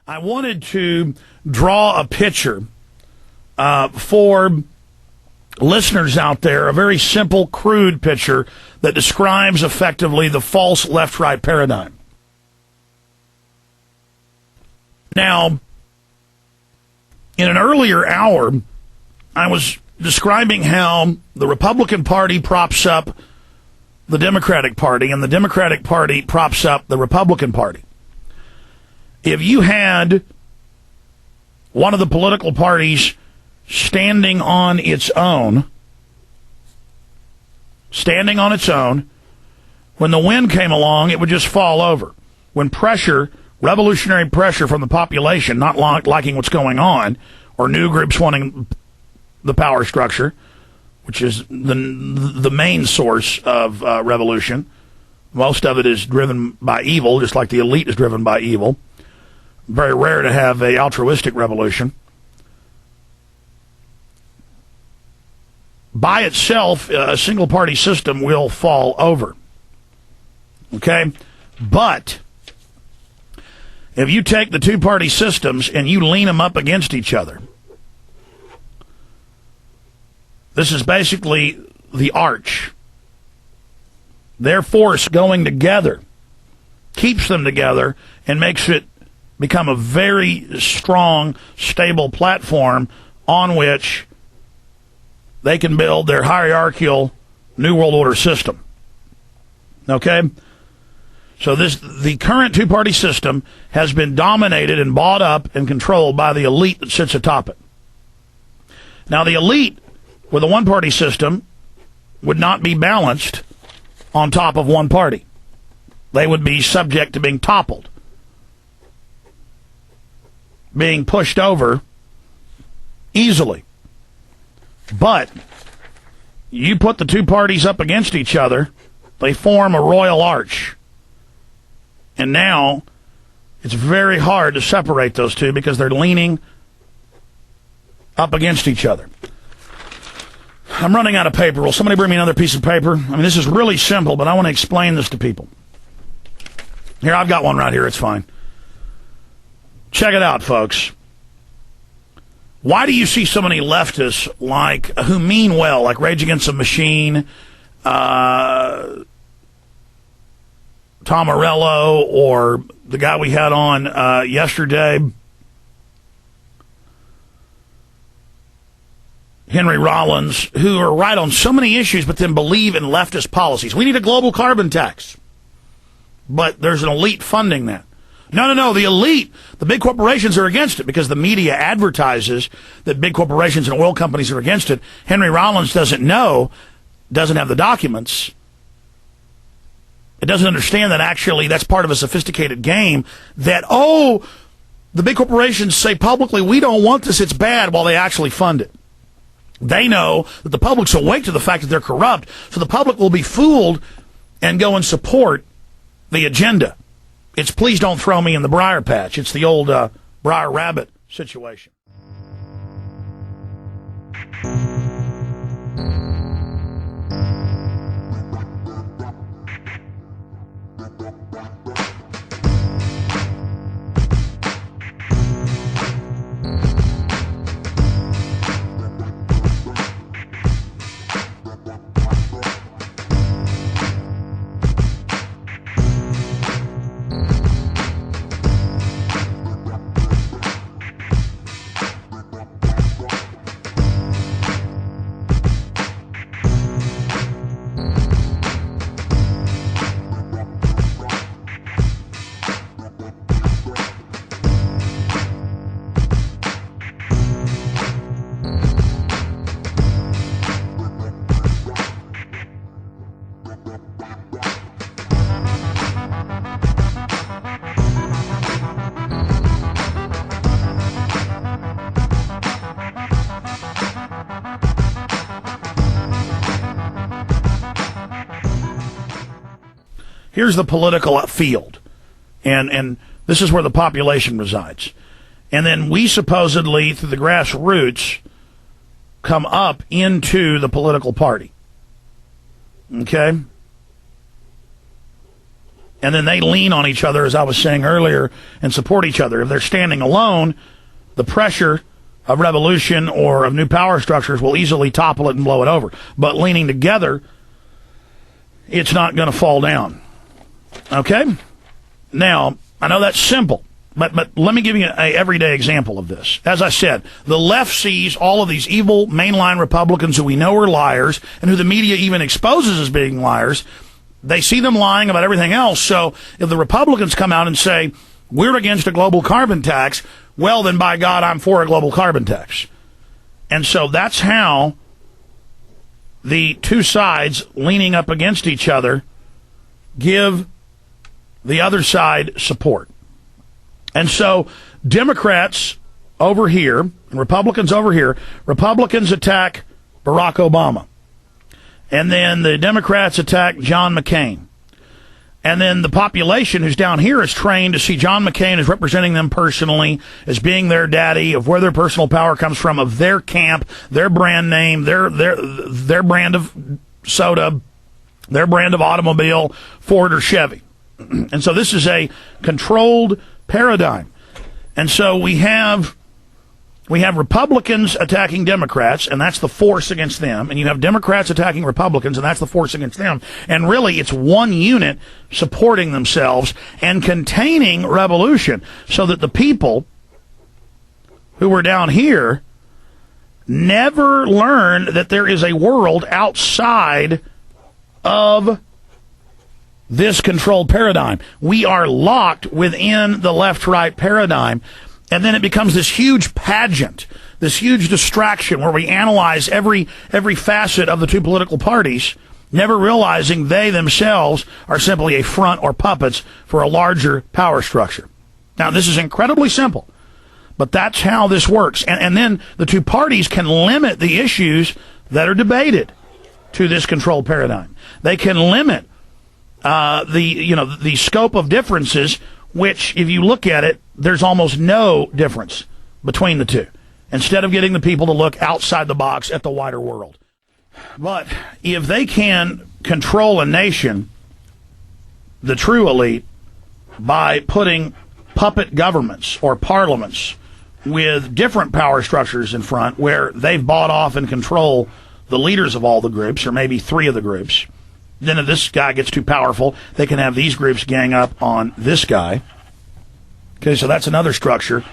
I wanted to draw a picture for listeners out there, a very simple, crude picture that describes effectively the false left-right paradigm. Now, in an earlier hour, I was describing how the Republican Party props up the Democratic Party, and the Democratic Party props up the Republican Party. If you had one of the political parties standing on its own, when the wind came along, it would just fall over. When pressure, revolutionary pressure from the population, not liking what's going on, or new groups wanting the power structure, which is the main source of revolution. Most of it is driven by evil, just like the elite is driven by evil. Very rare to have a altruistic revolution. By itself, a single-party system will fall over. Okay? But if you take the two-party systems and you lean them up against each other, this is basically the arch. Their force going together keeps them together and makes it become a very strong, stable platform on which they can build their hierarchical New World Order system. Okay? So the current two-party system has been dominated and bought up and controlled by the elite that sits atop it. Now, the elite with a one-party system would not be balanced on top of one party. They would be subject to being toppled, being pushed over easily. But you put the two parties up against each other, they form a royal arch. And now it's very hard to separate those two because they're leaning up against each other. I'm running out of paper. Will somebody bring me another piece of paper? I mean, this is really simple, but I want to explain this to people. Here, I've got one right here. It's fine. Check it out, folks. Why do you see so many leftists who mean well, like Rage Against the Machine, Tom Morello, or the guy we had on yesterday, Henry Rollins, who are right on so many issues but then believe in leftist policies? We need a global carbon tax, but there's an elite funding that. No, the elite, the big corporations are against it because the media advertises that big corporations and oil companies are against it. Henry Rollins doesn't know, doesn't have the documents. It doesn't understand that actually that's part of a sophisticated game that, the big corporations say publicly, we don't want this, it's bad, while they actually fund it. They know that the public's awake to the fact that they're corrupt, so the public will be fooled and go and support the agenda. It's please don't throw me in the briar patch. It's the old briar rabbit situation. Here's the political field, and this is where the population resides. And then we supposedly, through the grassroots, come up into the political party. Okay? And then they lean on each other, as I was saying earlier, and support each other. If they're standing alone, the pressure of revolution or of new power structures will easily topple it and blow it over. But leaning together, it's not going to fall down. Okay? Now, I know that's simple, but let me give you an everyday example of this. As I said, the left sees all of these evil mainline Republicans who we know are liars and who the media even exposes as being liars. They see them lying about everything else. So if the Republicans come out and say, we're against a global carbon tax, well, then by God, I'm for a global carbon tax. And so that's how the two sides leaning up against each other give the other side support. And so Democrats over here, and Republicans over here, Republicans attack Barack Obama. And then the Democrats attack John McCain. And then the population who's down here is trained to see John McCain as representing them personally, as being their daddy, of where their personal power comes from, of their camp, their brand name, their brand of soda, their brand of automobile, Ford or Chevy. And so this is a controlled paradigm. And so we have Republicans attacking Democrats, and that's the force against them. And you have Democrats attacking Republicans, and that's the force against them. And really, it's one unit supporting themselves and containing revolution, so that the people who were down here never learn that there is a world outside of this controlled paradigm. We are locked within the left-right paradigm. And then it becomes this huge pageant, this huge distraction where we analyze every facet of the two political parties, never realizing they themselves are simply a front or puppets for a larger power structure. Now, this is incredibly simple, but that's how this works. And then the two parties can limit the issues that are debated to this controlled paradigm. They can limit the scope of differences, which, if you look at it, there's almost no difference between the two, instead of getting the people to look outside the box at the wider world. But if they can control a nation, the true elite, by putting puppet governments or parliaments with different power structures in front, where they've bought off and control the leaders of all the groups, or maybe three of the groups, then if this guy gets too powerful, they can have these groups gang up on this guy. Okay, so that's another structure.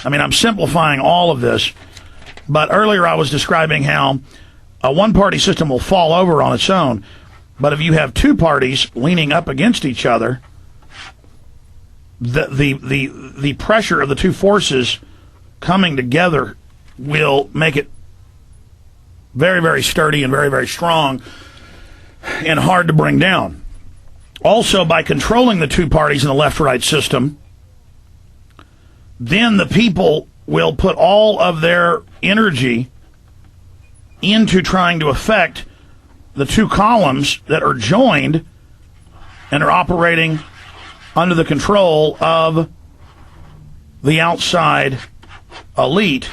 I mean, I'm simplifying all of this, but earlier I was describing how a one-party system will fall over on its own, but if you have two parties leaning up against each other, the pressure of the two forces coming together will make it very, very sturdy and very, very strong and hard to bring down. Also, by controlling the two parties in the left-right system, then the people will put all of their energy into trying to affect the two columns that are joined and are operating under the control of the outside elite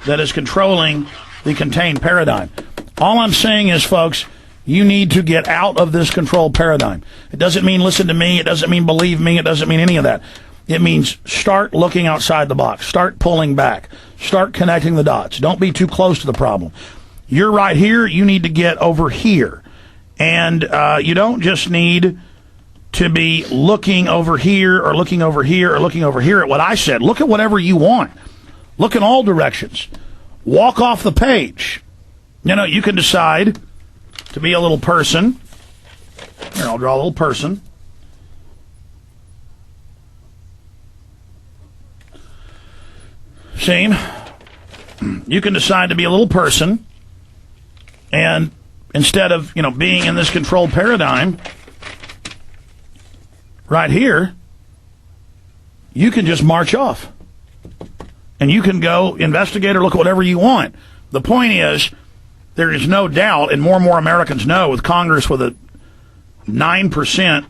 that is controlling the contained paradigm. All I'm saying is, folks, you need to get out of this controlled paradigm. It doesn't mean listen to me. It doesn't mean believe me. It doesn't mean any of that. It means start looking outside the box. Start pulling back. Start connecting the dots. Don't be too close to the problem. You're right here. You need to get over here. And you don't just need to be looking over here or looking over here or looking over here at what I said. Look at whatever you want. Look in all directions. Walk off the page. You know, you can decide to be a little person. Here, I'll draw a little person. See? You can decide to be a little person, and instead of, being in this controlled paradigm right here, you can just march off. And you can go investigate or look at whatever you want. The point is, there is no doubt, and more Americans know, with Congress with a 9%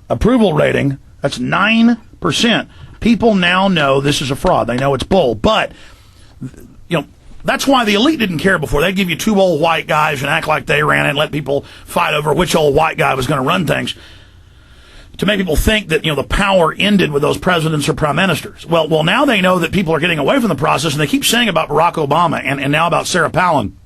approval rating, that's 9%. People now know this is a fraud. They know it's bull. But, that's why the elite didn't care before. They'd give you two old white guys and act like they ran it and let people fight over which old white guy was going to run things. to make people think that, the power ended with those presidents or prime ministers. Well, now they know that people are getting away from the process, and they keep saying about Barack Obama and now about Sarah Palin,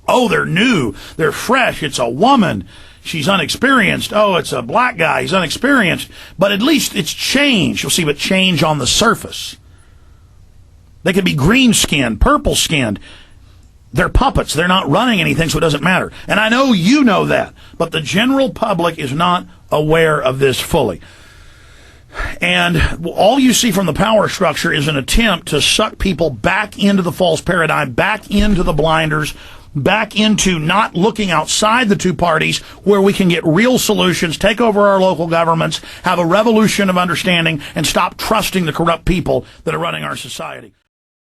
oh, they're new, they're fresh, it's a woman, she's unexperienced, oh, it's a black guy, he's unexperienced, but at least it's change. You'll see but change on the surface. They could be green-skinned, purple-skinned. They're puppets. They're not running anything, so it doesn't matter. And I know you know that, but the general public is not aware of this fully. And all you see from the power structure is an attempt to suck people back into the false paradigm, back into the blinders, back into not looking outside the two parties where we can get real solutions, take over our local governments, have a revolution of understanding, and stop trusting the corrupt people that are running our society.